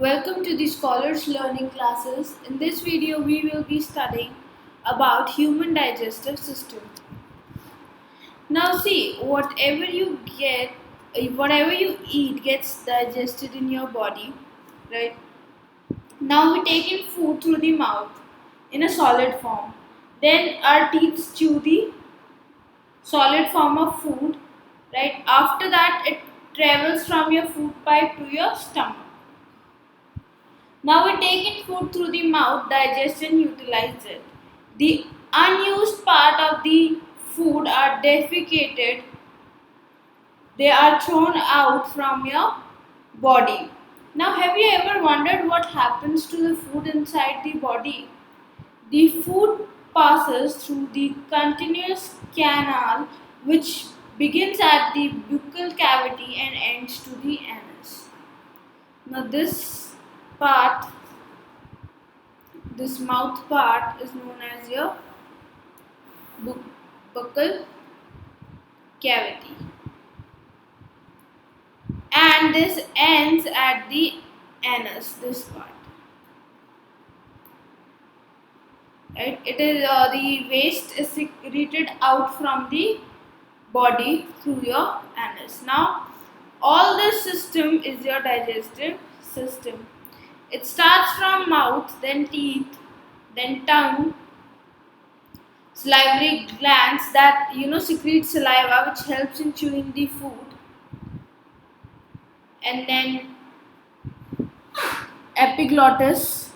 Welcome to the Scholars Learning Classes. In this video, we will be studying about human digestive system. Now see, whatever you eat gets digested in your body, right? Now we take in food through the mouth in a solid form. Then our teeth chew the solid form of food, right? After that, it travels from your food pipe to your stomach. Now we take in food through the mouth, digest and utilize it. The unused part of the food are defecated, they are thrown out from your body. Now, have you ever wondered what happens to the food inside the body? The food passes through the continuous canal which begins at the buccal cavity and ends to the anus. Now, part this mouth part is known as your buccal cavity, and this ends at the anus. This part, right? It is the waste is secreted out from the body through your anus. Now, all this system is your digestive system. It starts from mouth, then teeth, then tongue, salivary glands that secrete saliva which helps in chewing the food, and then epiglottis,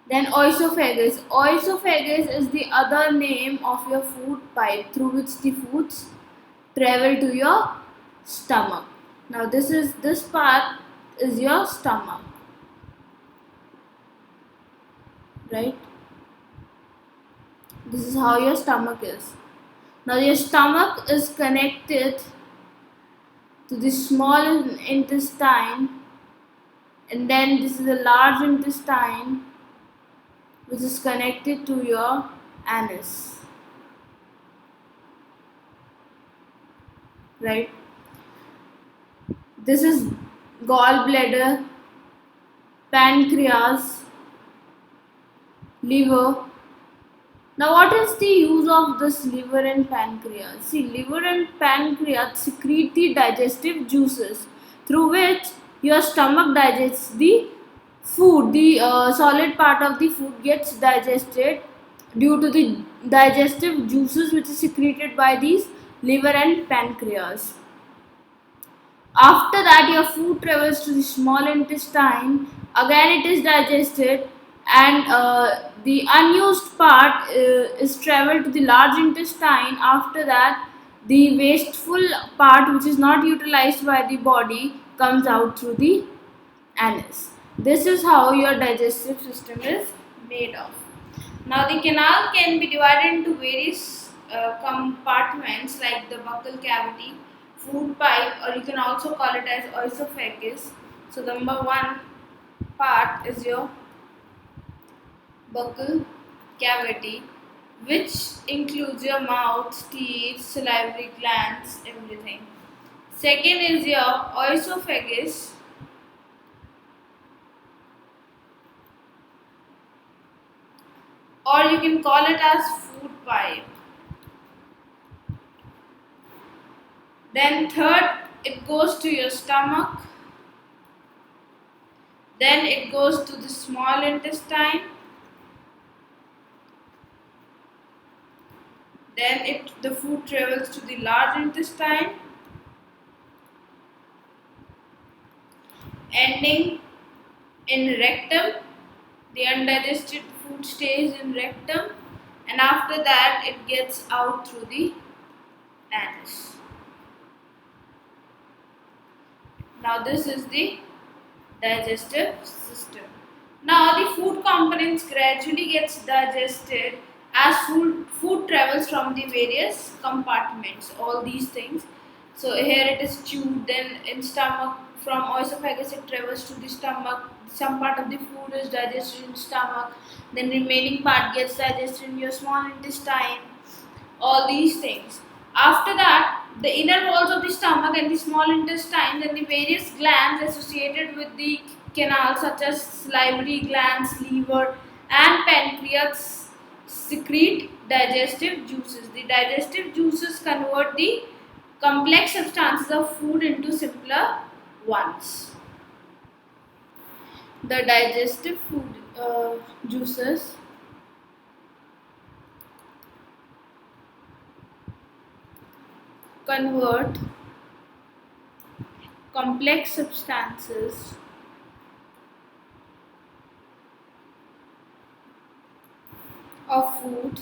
then oesophagus. Oesophagus is the other name of your food pipe through which the foods travel to your stomach. Now this part is your stomach, right? This is how your stomach is. Now your stomach is connected to the small intestine, and then this is the large intestine which is connected to your anus, right? This is gallbladder, pancreas, liver. Now, what is the use of this liver and pancreas? See, liver and pancreas secrete the digestive juices through which your stomach digests the food. The solid part of the food gets digested due to the digestive juices which is secreted by these liver and pancreas. After that, your food travels to the small intestine. Again, it is digested, and the unused part is traveled to the large intestine. After that, the wasteful part, which is not utilized by the body, comes out through the anus. This is how your digestive system is made of. Now, the canal can be divided into various compartments like the buccal cavity, food pipe, or you can also call it as oesophagus. So, the number one part is your buccal cavity, which includes your mouth, teeth, salivary glands, everything. Second is your oesophagus, or you can call it as food pipe. Then third, it goes to your stomach. Then it goes to the small intestine. Then the food travels to the large intestine, ending in rectum. The undigested food stays in rectum, and after that it gets out through the anus. Now this is the digestive system. Now the food components gradually gets digested as food travels from the various compartments, all these things. So here it is chewed, then in stomach, from oesophagus it travels to the stomach. Some part of the food is digested in stomach, then remaining part gets digested in your small intestine, all these things. After that, the inner walls of the stomach and the small intestine and the various glands associated with the canals such as salivary glands, liver, and pancreas secrete digestive juices. The digestive juices convert the complex substances of food into simpler ones. The digestive food juices convert complex substances of food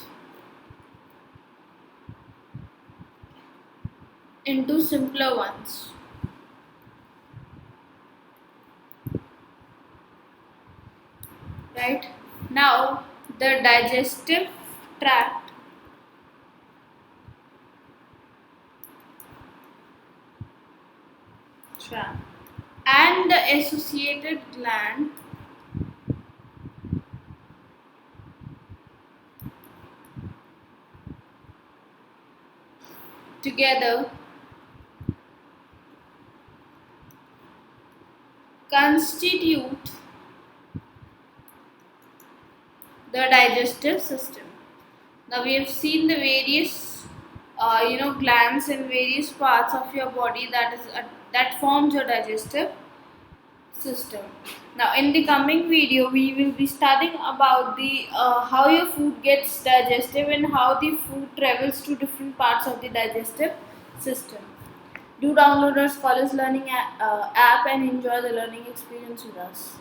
into simpler ones. Right? Now, the digestive tract and the associated gland together constitute the digestive system. Now we have seen the various glands in various parts of your body that forms your digestive system. Now in the coming video we will be studying about the how your food gets digestive and how the food travels to different parts of the digestive system. Do download our Scholars Learning app and enjoy the learning experience with us.